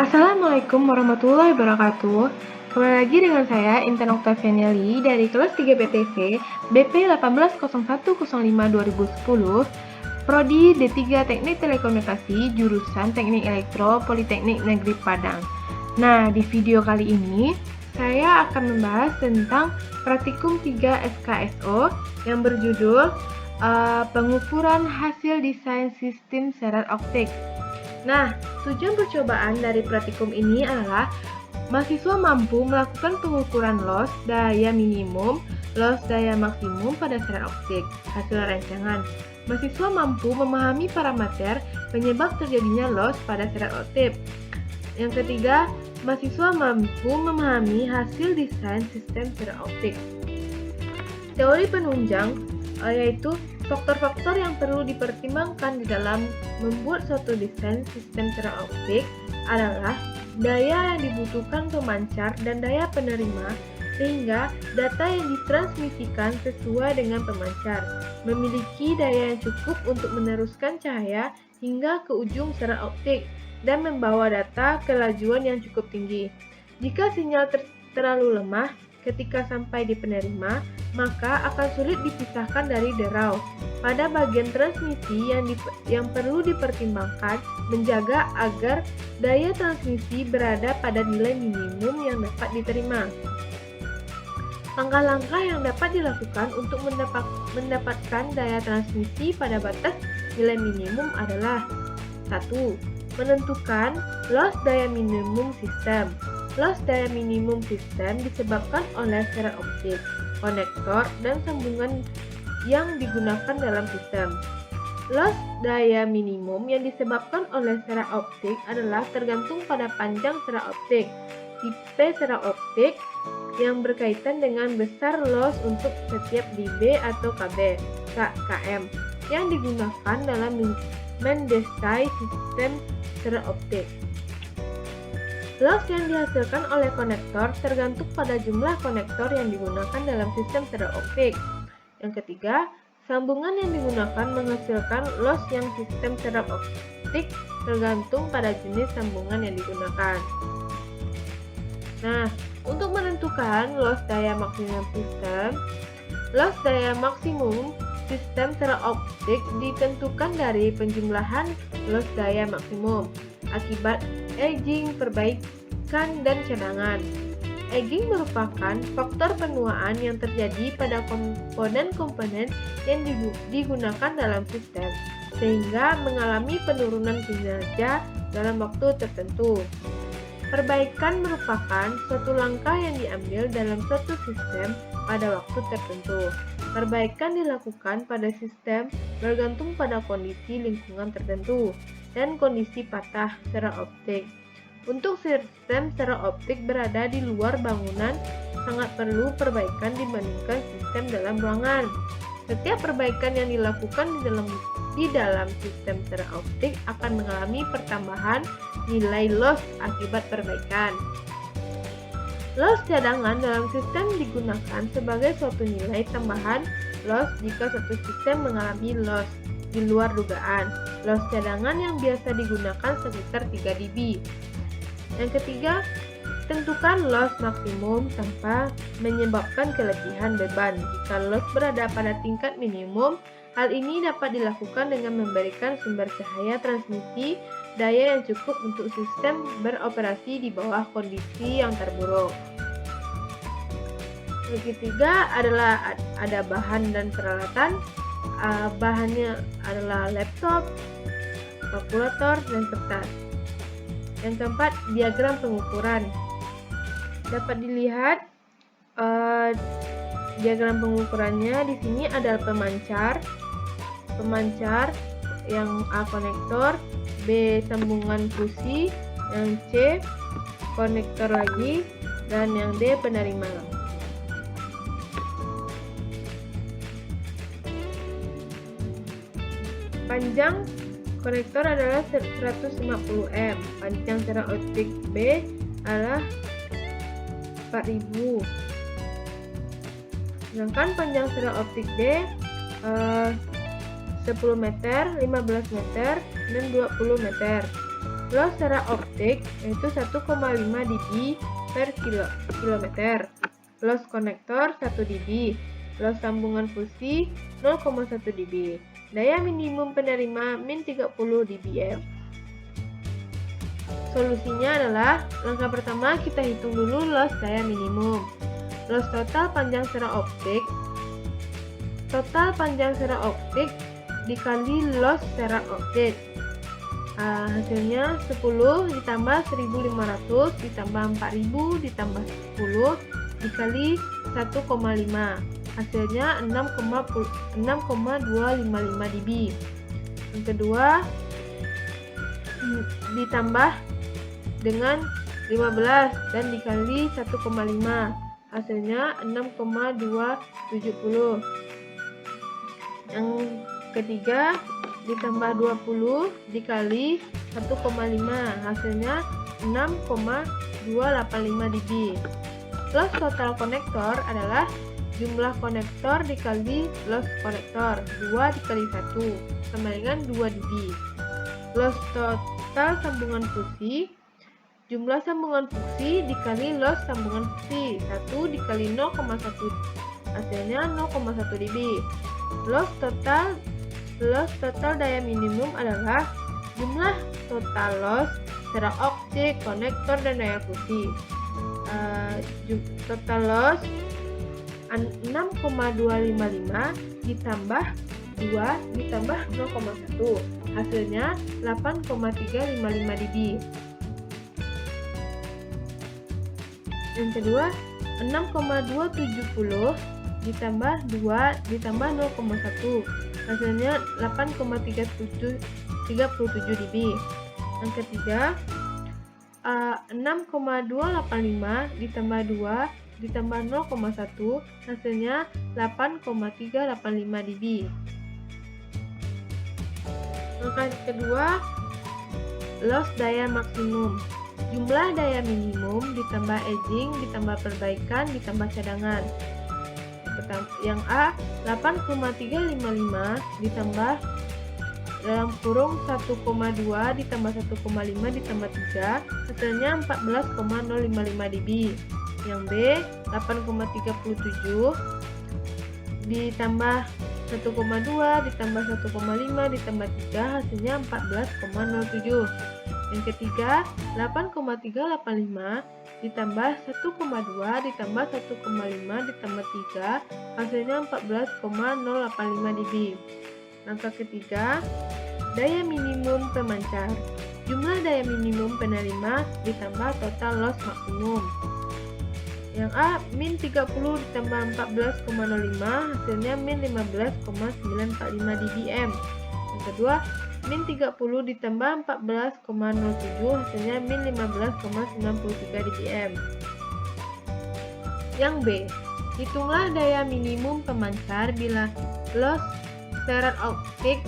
Assalamualaikum warahmatullahi wabarakatuh. Kembali lagi dengan saya Intan Oktavianelli dari kelas 3 BTV BP 180105-2010 Prodi D3 Teknik Telekomunikasi jurusan Teknik Elektro Politeknik Negeri Padang. Nah, di video kali ini saya akan membahas tentang Praktikum 3 SKSO yang berjudul Pengukuran Hasil Desain Sistem Serat Optik. Nah, tujuan percobaan dari praktikum ini adalah mahasiswa mampu melakukan pengukuran loss daya minimum, loss daya maksimum pada serat optik hasil rancangan. Mahasiswa mampu memahami parameter penyebab terjadinya loss pada serat optik. Yang ketiga, mahasiswa mampu memahami hasil desain sistem serat optik. Teori penunjang yaitu faktor-faktor yang perlu dipertimbangkan di dalam membuat suatu desain sistem serat optik adalah daya yang dibutuhkan pemancar dan daya penerima, sehingga data yang ditransmisikan sesuai dengan pemancar, memiliki daya yang cukup untuk meneruskan cahaya hingga ke ujung serat optik, dan membawa data kelajuan yang cukup tinggi. Jika sinyal terlalu lemah ketika sampai di penerima, maka akan sulit dipisahkan dari derau. Pada bagian transmisi yang perlu dipertimbangkan, menjaga agar daya transmisi berada pada nilai minimum yang dapat diterima. Langkah-langkah yang dapat dilakukan untuk mendapatkan daya transmisi pada batas nilai minimum adalah 1. Menentukan loss daya minimum sistem. Loss daya minimum sistem disebabkan oleh serat optik, konektor, dan sambungan yang digunakan dalam sistem. Loss daya minimum yang disebabkan oleh serat optik adalah tergantung pada panjang serat optik, tipe serat optik yang berkaitan dengan besar loss untuk setiap dB atau km yang digunakan dalam mendesain sistem serat optik. Loss yang dihasilkan oleh konektor tergantung pada jumlah konektor yang digunakan dalam sistem serat optik. Yang ketiga, sambungan yang digunakan menghasilkan loss yang sistem serat optik tergantung pada jenis sambungan yang digunakan. Nah, untuk menentukan loss daya maksimum sistem serat optik ditentukan dari penjumlahan loss daya maksimum akibat aging, perbaikan, dan cadangan. Aging merupakan faktor penuaan yang terjadi pada komponen-komponen yang digunakan dalam sistem, sehingga mengalami penurunan kinerja dalam waktu tertentu. Perbaikan merupakan suatu langkah yang diambil dalam suatu sistem pada waktu tertentu. Perbaikan dilakukan pada sistem bergantung pada kondisi lingkungan tertentu dan kondisi patah serat optik. Untuk sistem serat optik berada di luar bangunan, sangat perlu perbaikan dibandingkan sistem dalam ruangan. Setiap perbaikan yang dilakukan di dalam sistem serat optik akan mengalami pertambahan nilai loss akibat perbaikan. Loss cadangan dalam sistem digunakan sebagai suatu nilai tambahan loss jika satu sistem mengalami loss di luar dugaan. Loss cadangan yang biasa digunakan sekitar 3 dB. Yang ketiga, tentukan loss maksimum tanpa menyebabkan kelebihan beban. Jika loss berada pada tingkat minimum, hal ini dapat dilakukan dengan memberikan sumber cahaya transmisi daya yang cukup untuk sistem beroperasi di bawah kondisi yang terburuk. Yang ketiga adalah ada bahan dan peralatan. Bahannya adalah laptop, kalkulator, dan kertas. Yang keempat, diagram pengukuran. Dapat dilihat diagram pengukurannya. Di sini ada pemancar yang A konektor, B sambungan fusi, yang C konektor lagi, dan yang D penerima. Panjang konektor adalah 150 m, panjang serat optik B adalah 4000. Sedangkan panjang serat optik D 10 meter, 15 meter, dan 20 meter. Loss secara optik yaitu 1,5 dB per kilometer. Loss konektor 1 dB. Loss sambungan fusi 0,1 dB. Daya minimum penerima min 30 dBm. Solusinya adalah, langkah pertama kita hitung dulu loss daya minimum. Loss total panjang secara optik. Total panjang secara optik dikali loss secara optik. Hasilnya 10 ditambah 1500 ditambah 4000 ditambah 10 dikali 1,5. Hasilnya 6,255 dB. Yang kedua ditambah dengan 15 dan dikali 1,5. Hasilnya 6,270. Yang ketiga ditambah 20 dikali 1,5. Hasilnya 6,285 dB. Loss total konektor adalah jumlah konektor dikali loss konektor. 2 dikali 1 sama dengan 2 dB. Loss total sambungan fusi, jumlah sambungan fusi dikali loss sambungan fusi. 1 dikali 0,1, hasilnya 0,1 dB. Loss total daya minimum adalah jumlah total loss secara optik, konektor, dan daya fusi. Total loss 6,255 ditambah 2 ditambah 0,1, hasilnya 8,355 dB. Yang kedua 6,270 ditambah 2 ditambah 0,1, hasilnya 8,37 dB. Yang ketiga 6,285 ditambah 2 ditambah 0,1, hasilnya 8,385 dB. Langkah kedua, loss daya maksimum. Jumlah daya minimum ditambah edging ditambah perbaikan ditambah cadangan. Yang A 8,355 ditambah dalam kurung 1,2 ditambah 1,5 ditambah 3, hasilnya 14,055 dB. Yang B 8,37 ditambah 1,2 ditambah 1,5 ditambah 3, hasilnya 14,07. Yang ketiga 8,385 ditambah 1,2 ditambah 1,5 ditambah 3, hasilnya 14,085 dB. Langkah ketiga, daya minimum pemancar. Jumlah daya minimum penerima ditambah total loss maksimum. Yang A min 30 ditambah 14,05, hasilnya min 15,945 dBm. Yang kedua min 30 ditambah 14,07, hasilnya min 15,93 dBm. Yang B, hitunglah daya minimum pemancar bila loss secara optik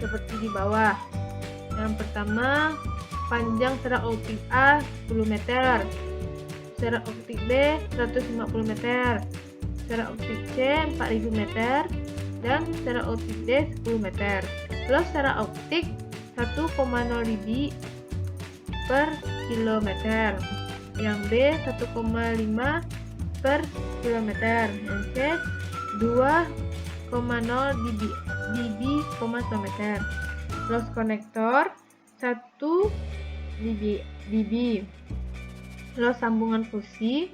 seperti di bawah. Yang pertama, panjang secara optik A 10 meter, secara optik B 150 meter, secara optik C 4000 meter, dan secara optik D 10 meter. Loss secara optik 1,0 dB per kilometer. Yang B 1,5 per kilometer. Yang C 2,0 dB kilometer. Loss konektor 1 dB. Loss sambungan fusi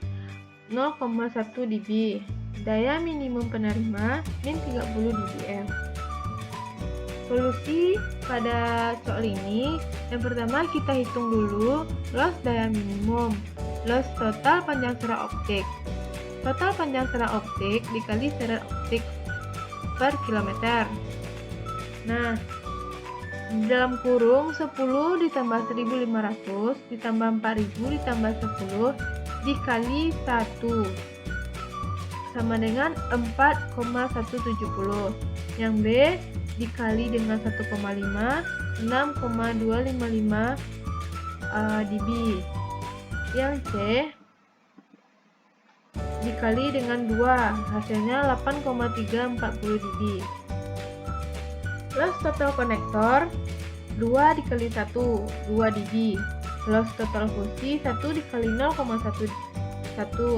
0,1 dB. Daya minimum penerima min 30 dBm. Solusi pada soal ini, yang pertama kita hitung dulu loss daya minimum. Loss total panjang secara optik. Total panjang secara optik dikali secara optik per kilometer. Nah, dalam kurung 10 ditambah 1500 ditambah 4000 ditambah 10 dikali 1 sama dengan 4,170. Yang B dikali dengan 1,5, 6,255 dB. Yang C dikali dengan 2, hasilnya 8,340 dB. Loss total konektor 2 dikali 1, 2 dB. Loss total fusi 1 dikali 0,11,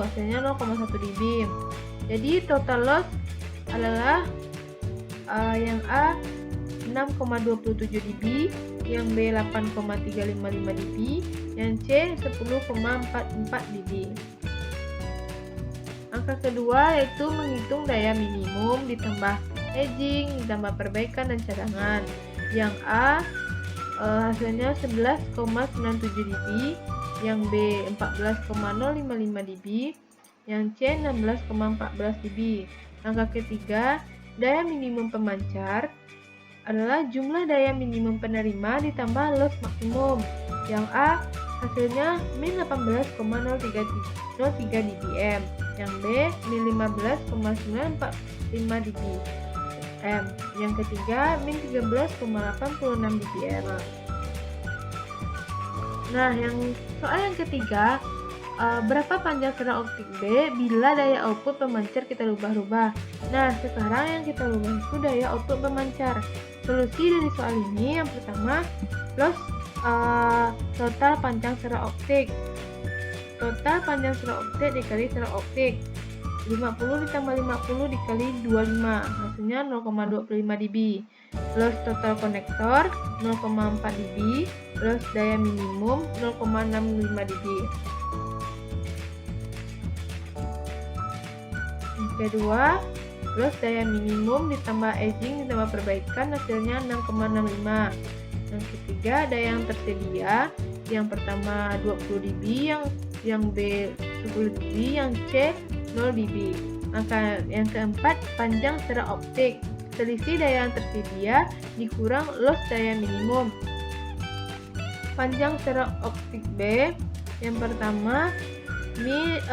hasilnya 0,1 dB. Jadi total loss adalah yang A 6,27 dB, yang B 8,355 dB, yang C 10,44 dB. Angka kedua yaitu menghitung daya minimum ditambah edging ditambah perbaikan dan cadangan. Yang A hasilnya 11,97 dB, yang B 14,055 dB, yang C 16,14 dB. Angka ketiga, daya minimum pemancar adalah jumlah daya minimum penerima ditambah loss maksimum. Yang A hasilnya min 18,03 dBm, yang B min 15,945 dBm, yang ketiga min 13,86 dBm. Nah, soal yang ketiga, berapa panjang serat optik B bila daya output pemancar kita rubah-rubah. Nah, sekarang yang kita rubah itu daya output pemancar. Solusi dari soal ini, yang pertama, loss total panjang serat optik. Total panjang serat optik dikali serat optik. 50 ditambah 50 dikali 25, hasilnya 0,25 dB. Loss total konektor 0,4 dB. Loss daya minimum 0,65 dB. Yang kedua, loss daya minimum ditambah edging ditambah perbaikan, hasilnya 6,65. Yang ketiga, daya yang tersedia. Yang pertama 20 dB, yang B 10 dB, yang C 0 dB. Angka yang keempat, panjang serat optik. Selisih daya yang tersedia dikurang loss daya minimum. Panjang serat optik B yang pertama 1,34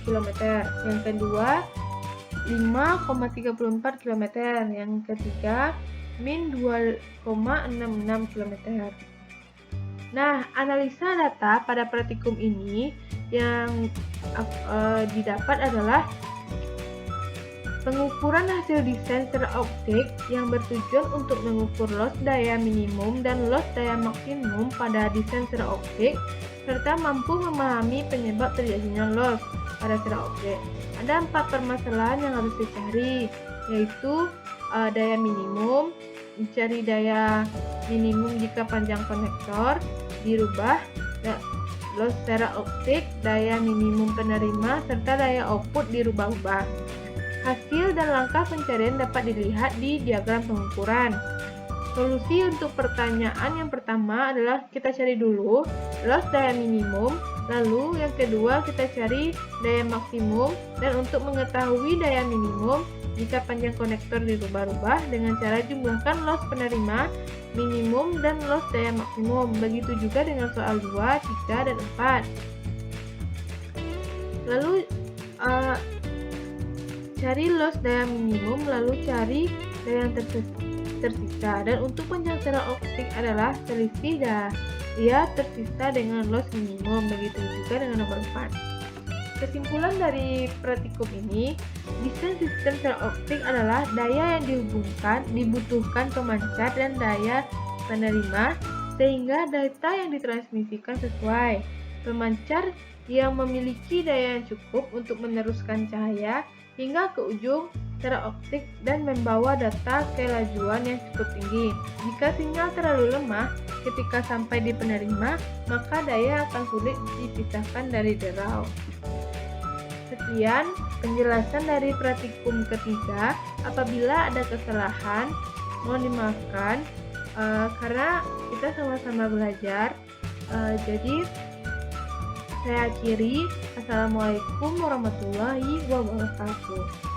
km, yang kedua 5,34 km, yang ketiga min 2,66 km. Nah, analisa data pada praktikum ini yang didapat adalah pengukuran hasil desain serat optik yang bertujuan untuk mengukur loss daya minimum dan loss daya maksimum pada desain serat optik, serta mampu memahami penyebab terjadinya loss pada serat optik. Ada 4 permasalahan yang harus dicari, yaitu daya minimum, mencari daya minimum jika panjang konektor dirubah, loss serat optik, daya minimum penerima, serta daya output dirubah-ubah. Hasil dan langkah pencarian dapat dilihat di diagram pengukuran. Solusi untuk pertanyaan yang pertama adalah kita cari dulu loss daya minimum, lalu yang kedua kita cari daya maksimum, dan untuk mengetahui daya minimum jika panjang konektor dirubah-ubah dengan cara jumlahkan loss penerima, minimum, dan loss daya maksimum. Begitu juga dengan soal 2, 3, dan 4. Lalu cari loss daya minimum, lalu cari daya yang tersisa. Dan untuk panjang serat optik adalah selisih daya tersisa dengan loss minimum. Begitu juga dengan nomor 4. Kesimpulan dari praktikum ini, desain sistem serat optik adalah daya yang dibutuhkan pemancar dan daya penerima, sehingga data yang ditransmisikan sesuai. Pemancar yang memiliki daya yang cukup untuk meneruskan cahaya hingga ke ujung serat optik dan membawa data kelajuan yang cukup tinggi. Jika sinyal terlalu lemah ketika sampai di penerima, maka daya akan sulit dipisahkan dari derau. Sekian penjelasan dari praktikum ketiga. Apabila ada kesalahan, mohon dimaafkan karena kita sama-sama belajar. Jadi saya akhiri. Assalamualaikum warahmatullahi wabarakatuh.